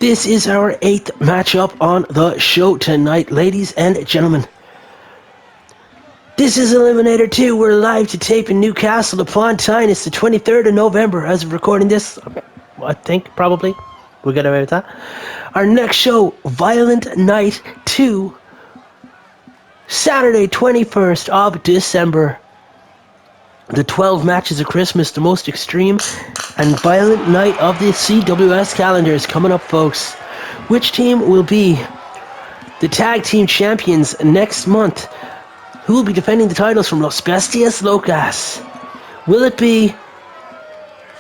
This is our 8th matchup on the show tonight, ladies and gentlemen. This is Elimin8r 2. We're live to tape in Newcastle upon Tyne. It's the 23rd of November as of recording this. I think, probably. We'll get away with that. Our next show, Violent Night 2. Saturday, 21st of December. The 12 matches of Christmas, the most extreme and violent night of the CWS calendar is coming up, folks. Which team will be the tag team champions next month? Who will be defending the titles from Los Bestias Locas? Will it be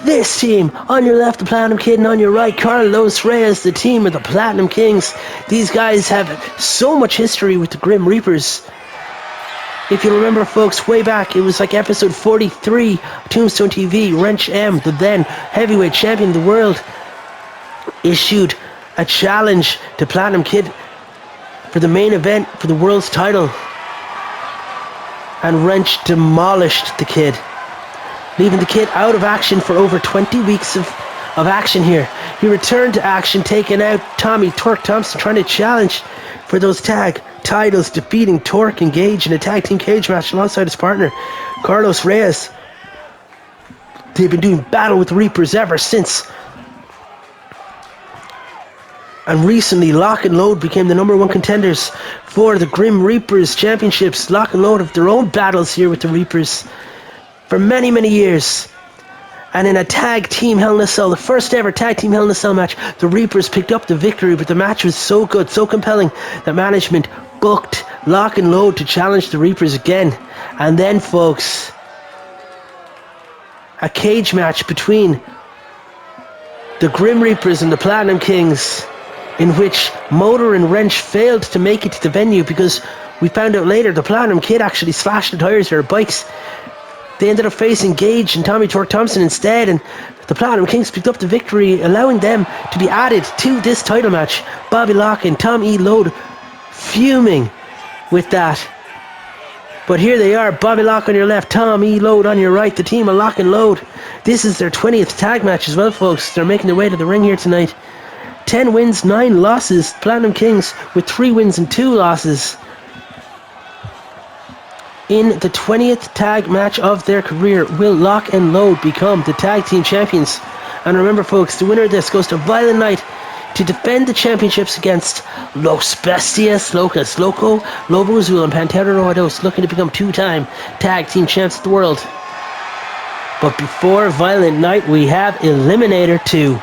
this team? On your left, the Platinum Kid, and on your right, Carlos Reyes, the team of the Platinum Kings. These guys have so much history with the Grim Reapers. If you remember, folks, way back, it was like episode 43, Tombstone TV, Wrench M, the then heavyweight champion of the world, issued a challenge to Platinum Kid for the main event for the world's title. And Wrench demolished the Kid, leaving the Kid out of action for over 20 weeks of action here. He returned to action, taking out Tommy Torque Thompson, trying to challenge for those tag titles, defeating Torque and Gage in a tag team cage match alongside his partner, Carlos Reyes. They've been doing battle with the Reapers ever since. And recently, Locke and Load became the #1 contenders for the Grim Reapers Championships. Locke and Load have their own battles here with the Reapers for many, many years. And in a tag team Hell in a Cell, the first ever tag team Hell in a Cell match, the Reapers picked up the victory, but the match was so good, so compelling, that management booked Locke and Load to challenge the Reapers again. And then, folks, a cage match between the Grim Reapers and the Platinum Kings, in which Motor and Wrench failed to make it to the venue because we found out later the Platinum Kid actually slashed the tires of their bikes. They ended up facing Gage and Tommy Torque Thompson instead, and the Platinum Kings picked up the victory, allowing them to be added to this title match. Bobby Locke and Tom E. Load fuming with that. But here they are, Bobby Locke on your left, Tom E. Load on your right, the team of Locke and Load. This is their 20th tag match as well, folks. They're making their way to the ring here tonight. 10 wins, 9 losses. Platinum Kings with 3 wins and 2 losses. In the 20th tag match of their career, will Locke and Load become the tag team champions? And remember, folks, the winner of this goes to Violent Night to defend the championships against Los Bestias Locas. Loco, Lobo Azul, and Pantera Rojados, looking to become 2-time tag team champs of the world. But before Violent Night, we have Elimin8r 2.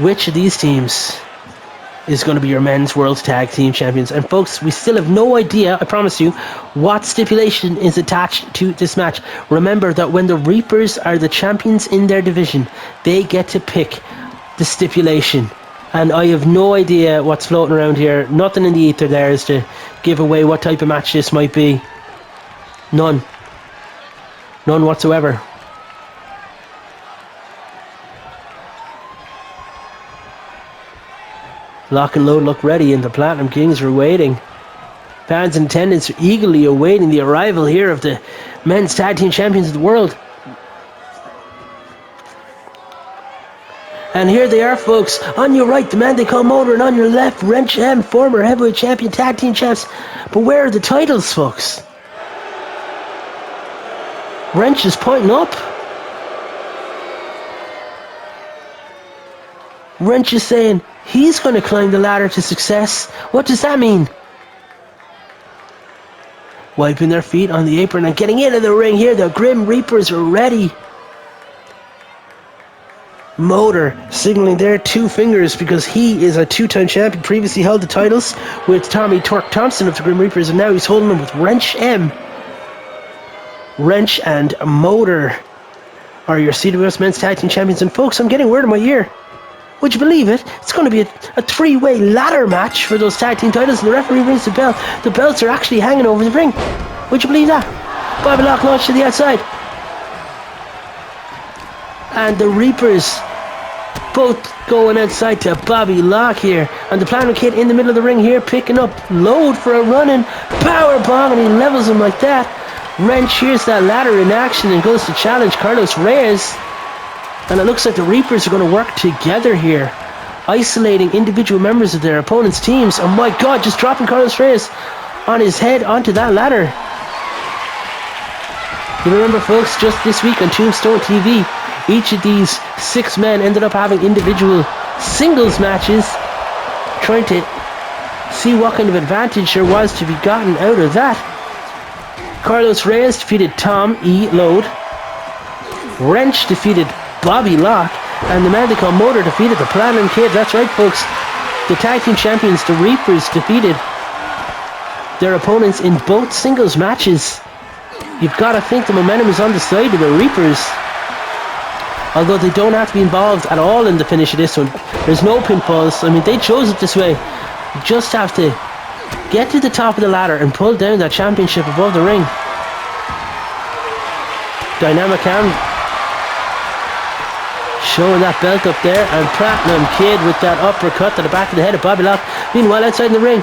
Which of these teams is going to be your men's world tag team champions? And folks, we still have no idea, I promise you, what stipulation is attached to this match. Remember that when the Reapers are the champions in their division, they get to pick the stipulation. And I have no idea what's floating around here. Nothing in the ether there is to give away what type of match this might be. None whatsoever. Locke and Load look ready, and the Platinum Kings are waiting. Fans in attendance are eagerly awaiting the arrival here of the men's tag team champions of the world. And here they are, folks. On your right, the man they call Motor, and on your left, Wrench M, former heavyweight champion, tag team champs. But where are the titles, folks? Wrench is pointing up. Wrench is saying he's going to climb the ladder to success. What does that mean? Wiping their feet on the apron and getting into the ring here. The Grim Reapers are ready. Motor signaling their 2 fingers because he is a 2-time champion. Previously held the titles with Tommy Torque Thompson of the Grim Reapers, and now he's holding them with Wrench M. Wrench and Motor are your CWS men's tag team champions. And folks, I'm getting word in my ear. Would you believe it? It's going to be a 3-way ladder match for those tag team titles, and the referee rings the bell. The belts are actually hanging over the ring. Would you believe that? Bobby Locke launched to the outside. And the Reapers both going outside to Bobby Locke here. And the Platinum Kid in the middle of the ring here, picking up Load for a running power bomb, and he levels him like that. Wrench hears that ladder in action and goes to challenge Carlos Reyes. And it looks like the Reapers are going to work together here, isolating individual members of their opponent's teams. Oh my god, just dropping Carlos Reyes on his head onto that ladder. You remember, folks, just this week on Tombstone TV, each of these 6 men ended up having individual singles matches, trying to see what kind of advantage there was to be gotten out of that. Carlos Reyes defeated Tom E. Load. Wrench defeated Bobby Locke. And the man they call Motor defeated the Platinum Kid. That's right, folks. The tag team champions, the Reapers, defeated their opponents in both singles matches. You've got to think the momentum is on the side of the Reapers. Although they don't have to be involved at all in the finish of this one. There's no pinfalls. I mean, they chose it this way. You just have to get to the top of the ladder and pull down that championship above the ring. Dynamic Cam showing that belt up there, and Platinum Kid with that uppercut to the back of the head of Bobby Locke. Meanwhile, outside in the ring,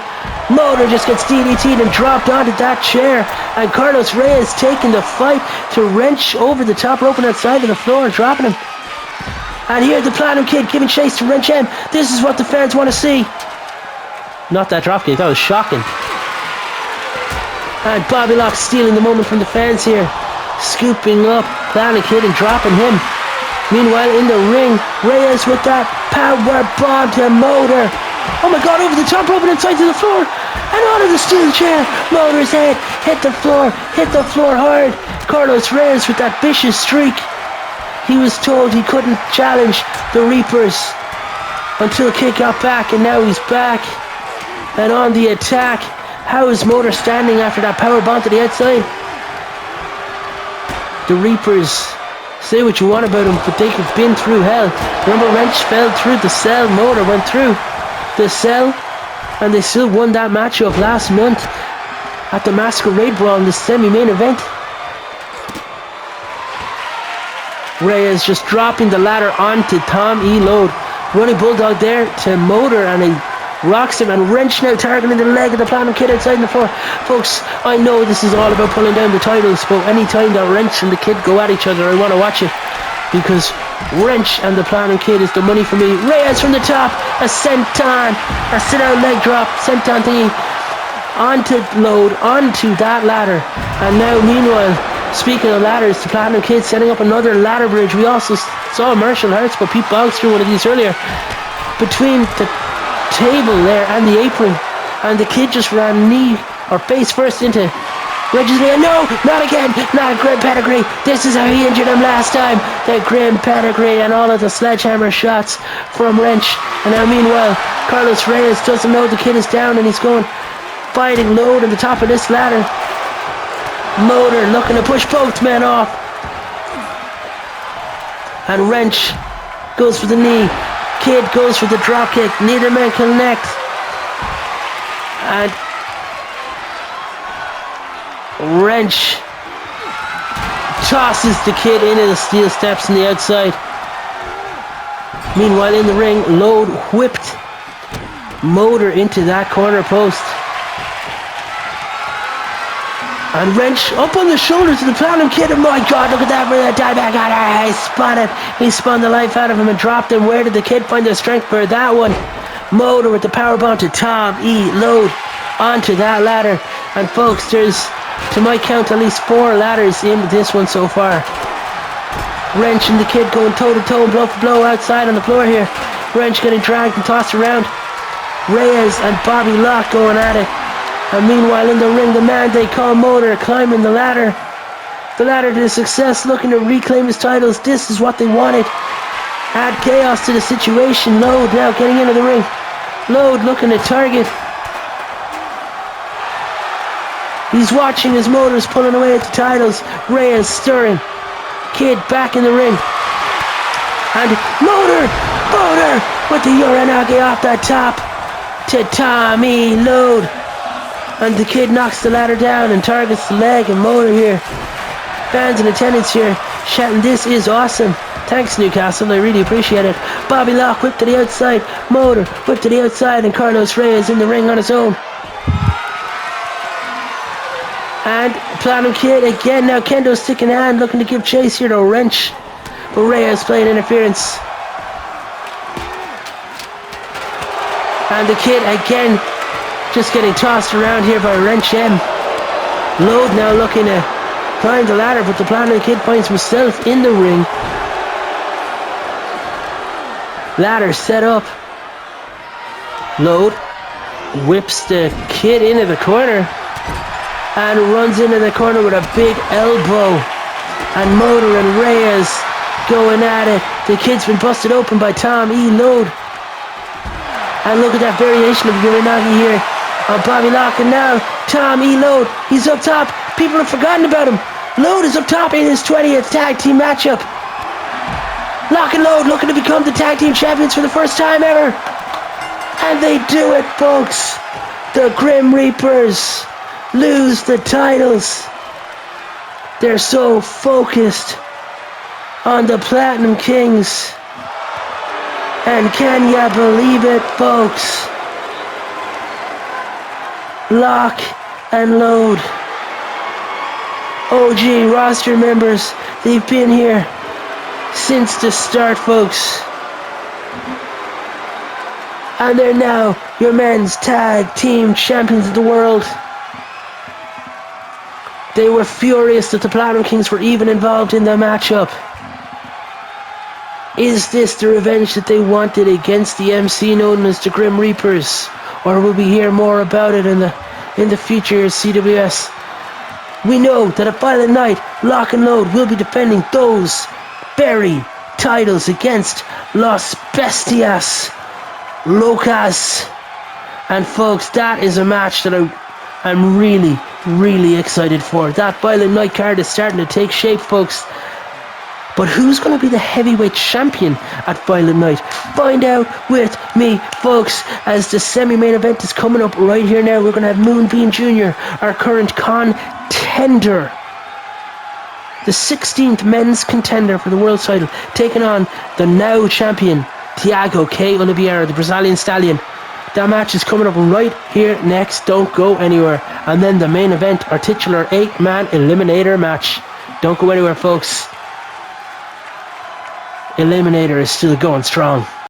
Motor just gets DDT'd and dropped onto that chair, and Carlos Reyes taking the fight to Wrench over the top rope on that side of the floor and dropping him. And here the Platinum Kid giving chase to Wrench M. This is what the fans want to see. Not that dropkick, that was shocking. And Bobby Locke stealing the moment from the fans here, scooping up Platinum Kid and dropping him. Meanwhile, in the ring, Reyes with that power bomb to Motor. Oh my god, over the top rope and inside to the floor. And onto the steel chair. Motor's head hit the floor hard. Carlos Reyes with that vicious streak. He was told he couldn't challenge the Reapers until Kid got back, and now he's back. And on the attack, how is Motor standing after that power bomb to the outside? The Reapers, say what you want about them, but they've been through hell. Remember, Wrench fell through the cell, Motor went through the cell, and they still won that matchup last month at the Masquerade Brawl in the semi-main event. Reyes just dropping the ladder onto Tom E. Load. Running Bulldog there to Motor, and he rocks him, and Wrench now targeting the leg of the Platinum Kid outside on the floor. Folks, I know this is all about pulling down the titles, but anytime that Wrench and the Kid go at each other, I want to watch it, because Wrench and the Platinum Kid is the money for me. Reyes from the top, a senton, a sit-out leg drop, senton thingy, onto Load, onto that ladder. And now, meanwhile, speaking of ladders, the Platinum Kid setting up another ladder bridge. We also saw Marshall Hartz, but Pete Boggs through one of these earlier. Between the table there and the apron, and the Kid just ran knee or face first into Reggie's knee. No, not again, not a Grimm pedigree. This is how he injured him last time. The Grimm pedigree and all of the sledgehammer shots from Wrench. And now meanwhile, Carlos Reyes doesn't know the Kid is down, and he's going fighting Load on the top of this ladder. Motor looking to push both men off, and Wrench goes for the knee. Kid goes for the drop kick. Neither man connect, and Wrench tosses the Kid into the steel steps on the outside. Meanwhile, in the ring, Load whipped Motor into that corner post. And Wrench up on the shoulders of the Platinum Kid. And my god, look at that, where that dive back on her. He spun it. He spun the life out of him and dropped him. Where did the Kid find the strength for that one? Motor with the powerbomb to Tom E. Load onto that ladder. And folks, there's, to my count, at least 4 ladders in this one so far. Wrench and the Kid going toe to toe and blow for blow outside on the floor here. Wrench getting dragged and tossed around. Reyes and Bobby Locke going at it. And meanwhile in the ring, the man they call Motor climbing the ladder. The ladder to success, looking to reclaim his titles. This is what they wanted. Add chaos to the situation. Load now getting into the ring. Load looking to target. He's watching as Motor's pulling away at the titles. Reyes stirring. Kid back in the ring. And Motor with the Uranage off the top to Tommy Load. And the Kid knocks the ladder down and targets the leg, and Motor here. Fans in attendance here shouting, "This is awesome." Thanks, Newcastle, I really appreciate it. Bobby Locke whipped to the outside. Motor whipped to the outside, and Carlos Reyes in the ring on his own. And Platinum Kid again, now Kendo stick in hand, looking to give chase here to Wrench. but Reyes playing interference. And the Kid again just getting tossed around here by Wrench M. Load now looking to climb the ladder, but the Platinum Kid finds himself in the ring. Ladder set up. Load whips the Kid into the corner and runs into the corner with a big elbow. And Motor and Reyes going at it. The Kid's been busted open by Tom E. Load. And look at that variation of Uranagi here on Bobby Locke. And now Tom E. Load, he's up top. People have forgotten about him. Load is up top in his 20th tag team matchup. Locke and Load looking to become the tag team champions for the first time ever. And they do it, folks. The Grim Reapers lose the titles. They're so focused on the Platinum Kings. And can ya believe it, folks? Locke and Load, OG roster members, they've been here since the start, folks. And they're now your men's tag team champions of the world. They were furious that the Platinum Kings were even involved in the matchup. Is this the revenge that they wanted against the MC known as the Grim Reapers? Or will we hear more about it in the future at CWS? We know that at Violent Night, Locke and Load will be defending those very titles against Los Bestias Locas. And folks, that is a match that I'm really, really excited for. That Violent Night card is starting to take shape, folks. But who's going to be the heavyweight champion at Violent Night? Find out with me, folks, as the semi-main event is coming up right here now. We're going to have Moonbeam Jr., our current contender, the 16th men's contender for the world title, taking on the now champion, Thiago K. Oliveira, the Brazilian Stallion. That match is coming up right here next. Don't go anywhere. And then the main event, our titular 8-man Eliminator match. Don't go anywhere, folks. Elimin8r is still going strong.